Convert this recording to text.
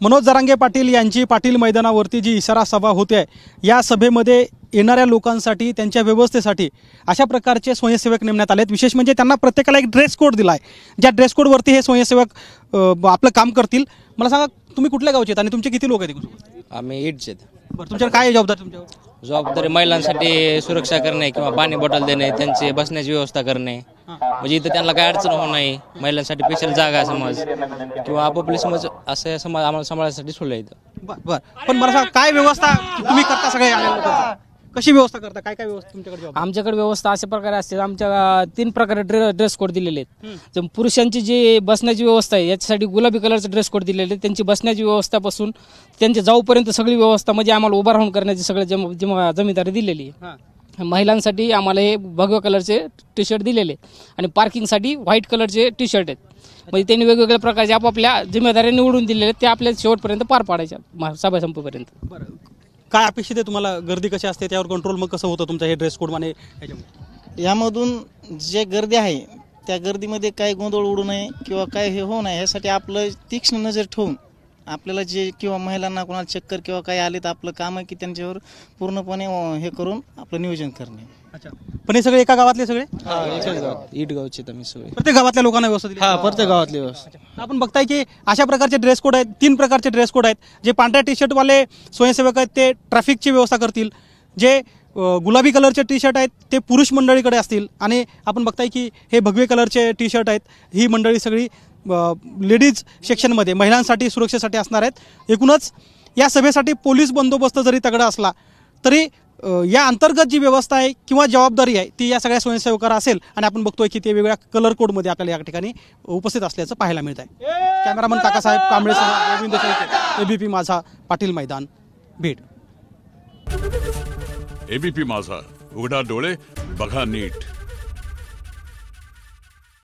मनोज जरांगे पाटील यांची पाटील मैदानावरती जी इशारा सभा होते आहे, या सभेमध्ये येणाऱ्या लोकांसाठी त्यांच्या व्यवस्थेसाठी अशा प्रकारचे स्वयंसेवक नेमण्यात आलेत। विशेष म्हणजे त्यांना प्रत्येकाला एक ड्रेस कोड दिला आहे, ज्या ड्रेस कोडवरती हे स्वयंसेवक आपलं काम करतील। मला सांगा, तुम्ही कुठल्या गावचे आहेत आणि तुमचे किती लोक आहेत? आम्ही इडचे। बरं, तुमच्यावर काय जबाबदारी? तुमच्यावर जबाबदारी महिलांसाठी सुरक्षा करणे किंवा पाणी बॉटल देणे, त्यांची बसण्याची व्यवस्था करणे, म्हणजे इथं त्यांना काय अडचण होऊ नये, महिलांसाठी स्पेशल जागा समाज किंवा आपापले समाज असे समाज आम्हाला सांभाळण्यासाठी सोडलं इथं। बरं, पण मला सांगा, काय व्यवस्था तुम्ही करता? सगळे कशी व्यवस्था करता? काय काय व्यवस्था तुमच्याकडे? आमच्याकडे व्यवस्था अशा प्रकारे असते। आमच्या 3 प्रकारे ड्रेस कोड दिलेले आहेत। पुरुषांची जी बसण्याची व्यवस्था आहे याच्यासाठी गुलाबी कलरचे ड्रेस कोड दिलेले आहेत। त्यांची बसण्याची व्यवस्थापासून त्यांच्या जाऊपर्यंत सगळी व्यवस्था म्हणजे आम्हाला उभा राहून करण्याची सगळी जबाबदारी दिलेली आहे। महिलांसाठी आम्हाला हे भगव्या कलरचे टी शर्ट दिलेले आणि पार्किंगसाठी व्हाईट कलरचे टी शर्ट आहेत। म्हणजे त्यांनी वेगवेगळ्या प्रकारचे आपापल्या जिम्मेदाऱ्या निवडून दिलेले आहेत, ते आपल्या शेवटपर्यंत पार पाडायच्या सभा संपेपर्यंत। बरं, काय अपेक्षित आहे तुम्हाला? गर्दी कशी असते, त्यावर कंट्रोल मग कसं होतं तुमचं हे ड्रेस कोड मध्ये? यामधून जे गर्दी आहे त्या गर्दीमध्ये काही गोंधळ उडू नये किंवा काय हे होऊ नये यासाठी आपलं तीक्ष्ण नजर ठेवून आपल्याला जे किंवा महिलांना कोणाला चक्कर किंवा काही आले तर आपलं काम आहे की त्यांच्यावर पूर्णपणे हे करून आपलं नियोजन करणे। अच्छा, पण हे सगळे एका गावातले सगळे? ईट गावचे आम्ही सगळे, प्रत्येक गावातल्या लोकांना व्यवस्था दिली? प्रत्येक गावातली व्यवस्था। आपण बघताय की अशा प्रकारचे ड्रेस कोड आहेत, 3 प्रकारचे ड्रेस कोड आहेत। जे पांढऱ्या टी शर्टवाले स्वयंसेवक आहेत ते ट्रॅफिकची व्यवस्था करतील, जे गुलाबी कलरचे टी शर्ट आहेत ते पुरुष मंडळीकडे असतील, आणि आपण बघताय की हे भगवे कलरचे टी शर्ट आहेत, ही मंडळी सगळी लेडीज सेक्शनमध्ये महिलांसाठी सुरक्षेसाठी असणार आहेत। एकूणच या सभेसाठी पोलीस बंदोबस्त जरी तगडा असला तरी या अंतर्गत जी व्यवस्था आहे किंवा जबाबदारी आहे ती या सगळ्या स्वयंसेवकांवर असेल, आणि आपण बघतोय की ते वेगवेगळ्या कलर कोडमध्ये आपल्याला या ठिकाणी उपस्थित असल्याचं पाहायला मिळत आहे। कॅमेरामन काकासाहेब कांबळेसह गोविंद शेळके, एबीपी माझा, पाटील मैदान, बीड। एबीपी माझा, उघडा डोळे बघा नीट।